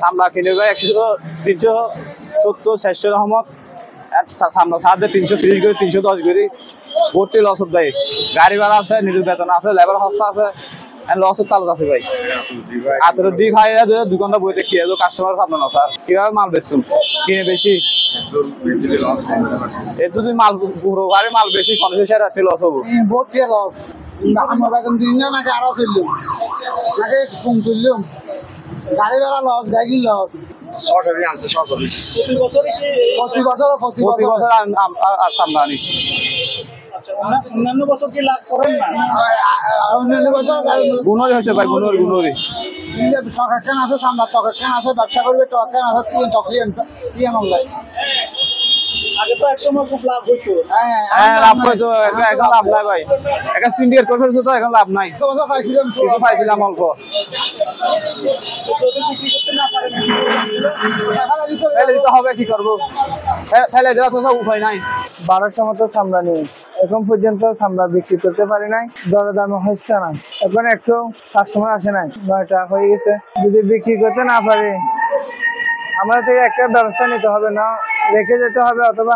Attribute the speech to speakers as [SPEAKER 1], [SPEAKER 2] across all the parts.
[SPEAKER 1] আমরা কিনে 100, 370, 400 রহমত সামনে সাথে 330 করে 310 করে ভর্তি লস ভাই। গাড়ি ভাড়া আছে, নিজের বেতন আছে, লেবার খরচা আছে, লসের তালুক আছে ভাই। আতর দি খাই 2 ঘন্টা বইতে কি কাস্টমার সামনে না স্যার, কিভাবে মাল বেচুন? কিনে বেশি এই দুদিন মাল পুরো গাড়ি মাল বেশি 50-60 লস হবো।
[SPEAKER 2] ভর্তি লস আমরা বেতন দিন না নাকি আরো চললাম নাকি কম চললাম, গাড়ি ভাড়া লস, ব্যাগি লস।
[SPEAKER 3] সরকারি আনছে সরকারি
[SPEAKER 2] প্রতি বছর
[SPEAKER 1] আর সামনে আনি।
[SPEAKER 2] অন্যান্য বছর কি লাভ করেন না? অন্যান্য বছর
[SPEAKER 1] গুণরি হচ্ছে ভাই, গুণরি
[SPEAKER 2] টক একখান আছে, সামনে টক একখান আছে, ব্যবসা করলে টক একখান আছে, কি এমন লাগে? আগে তো একসময় খুব লাভ হইতো।
[SPEAKER 1] হ্যাঁ লাভ হইতো, এখন লাভ নাই ভাই। একটা সিন্ডিকেট করে ফেলছে তো এখন লাভ নাই। কিছু পাইছিলাম অল্প। ফেলে দিতে হবে, কি করবো? ফেলে দেওয়া তো উপায় নাই।
[SPEAKER 2] 1200 মতো চামড়া নিয়ে এখন পর্যন্ত চামড়া বিক্রি করতে পারি নাই, দরদাম হচ্ছে না। এখন একটু কাস্টমার আসে নাই, 9 টাকা হয়ে গেছে। যদি বিক্রি করতে না পারি আমাদের থেকে একটা ব্যবস্থা নিতে হবে, না রেখে যেতে হবে অথবা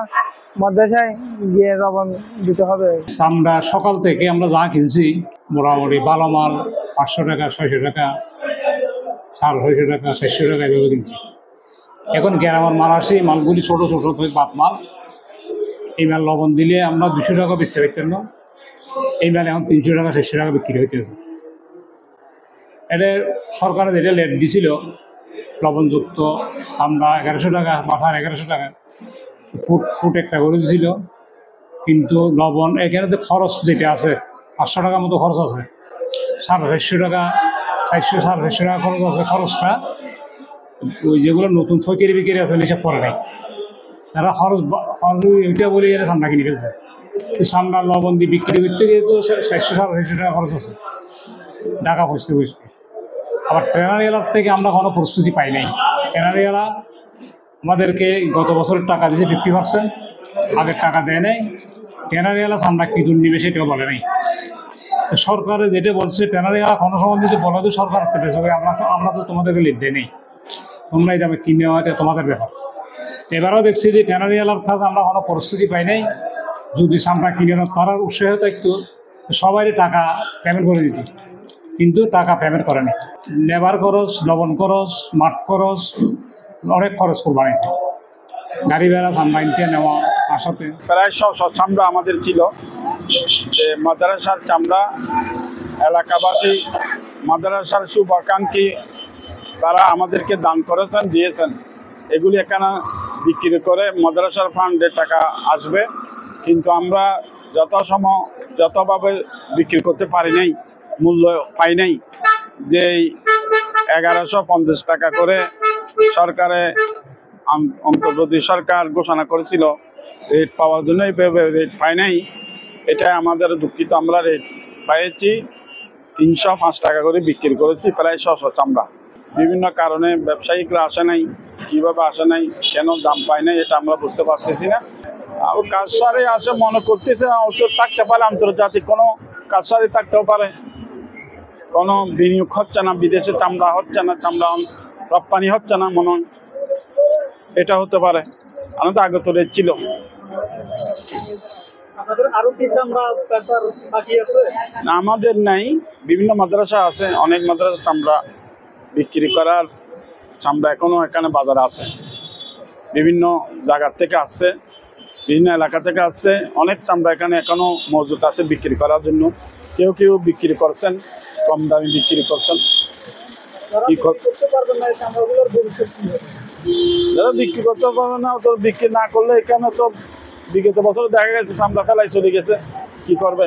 [SPEAKER 2] মাদ্রাসায় গিয়ে লবণ দিতে হবে।
[SPEAKER 4] আমরা সকাল থেকে আমরা যা কিনছি মোটামুটি ভালো মাল 500 টাকা, 600 টাকা, 650 টাকা, 400 টাকা এভাবে কিনছি। এখন গ্রামের মাল আসে, মালগুলি ছোট ছোট বাদ মাল। এই মাল লবণ দিলে আমরা 200 টাকা বেচতে পারতাম না, এই মাল এখন 300 টাকা, 400 টাকা বিক্রি হইতেছে। এটা সরকারের যেটা লেট দিছিল লবণযুক্ত চামড়া 1100 টাকা, মাথার 1100 টাকা ফুট একটা করে দিয়েছিল। কিন্তু লবণ এখানে তো খরচ যেটা আছে 500 টাকার মতো খরচ আছে, 450 টাকা, 450 টাকা খরচ আছে। খরচটা ওই যেগুলো নতুন ফকিরি বিক্রি আছে হিসাব করে নেই তারা, খরচ ওইটা বলে এরা ঠান্ডা কিনে ফেলছে। ঠান্ডা লবণ দিয়ে বিক্রি করতে গিয়ে তো 450 টাকা খরচ আছে, টাকা পয়সা বুঝতে। আবার ট্রেনারি এলার থেকে আমরা কোনো প্রস্তুতি পাই নাই। ট্রেনারি এলা আমাদেরকে গত বছরের টাকা দিয়েছে 50%, আগের টাকা দেয় নাই। ট্রেনারি এলা আমরা কি দূর নিবে সেটাও বলে নাই। তো সরকারে যেটা বলছে ট্রেনারি এলা কোনো সময় যদি বলে তো সরকার পেয়েছে, আমরা তো তোমাদেরকে লিড দেয় নেই, তোমরা এই দামে কিনে হওয়া তোমাদের ব্যাপার। এবারও দেখছি যে ট্রেনারি এলার কাজ আমরা কোনো প্রস্তুতি পাই নাই। যদি আমরা কিনে করার উৎসাহ থাকতো সবাই টাকা পেমেন্ট করে দিত, কিন্তু টাকা পেমেন্ট করে নি। লেবার খরচ, লবণ খরচ, মাঠ খরচ, অনেক খরচ করবার নিতে, গাড়ি ভাড়া চামড়া নিতে নেওয়া আসাতে।
[SPEAKER 3] প্রায় সব চামড়া আমাদের ছিল যে মাদ্রাসার চামড়া এলাকাবাসী, মাদ্রাসার শুভাকাঙ্ক্ষী তারা আমাদেরকে দান করেছেন, দিয়েছেন। এগুলি এখানে বিক্রি করে মাদ্রাসার ফান্ডে টাকা আসবে, কিন্তু আমরা যতভাবে বিক্রি করতে পারি নাই, মূল্য পাই নাই। যে 1150 টাকা করে সরকারে অন্তর্বর্তী সরকার ঘোষণা করেছিল রেট পাওয়ার জন্য, এইভাবে রেট পাই নাই। এটা আমাদের দুঃখিত। আমরা রেট পাইছি 305 টাকা করে বিক্রি করেছি প্রায় 600 চামড়া। বিভিন্ন কারণে ব্যবসায়িকরা আসে নাই, কীভাবে আসে নাই, কেন দাম পায় নাই, এটা আমরা বুঝতে পারতেছি না। আর কাজসারে আসে মনে করতেছে থাকতে পারে, আন্তর্জাতিক কোনো কাজসারে থাকতেও পারে, কোনো বিনিয়োগ হচ্ছে না, বিদেশে চামড়া হচ্ছে না, চামড়া রপ্তানি হচ্ছে না, মনে হয় এটা হতে পারে। আমাদের আগে তো রেট ছিল। না আমাদের নাই, বিভিন্ন মাদ্রাসা আছে, অনেক মাদ্রাসা চামড়া বিক্রি করার চামড়া এখনো এখানে বাজারে আছে। বিভিন্ন জায়গা থেকে আসছে, বিভিন্ন এলাকা থেকে আসছে, অনেক চামড়া এখানে এখনো মজুত আছে বিক্রি করার জন্য। কেউ কেউ বিক্রি করছেন, কম দামে বিক্রি করছেন। যারা বিক্রি করতে পারবে না, তো বিক্রি না করলে এখানে তো বিগত বছর দেখা গেছে চামড়া ফেলাই চলে গেছে, কি করবে?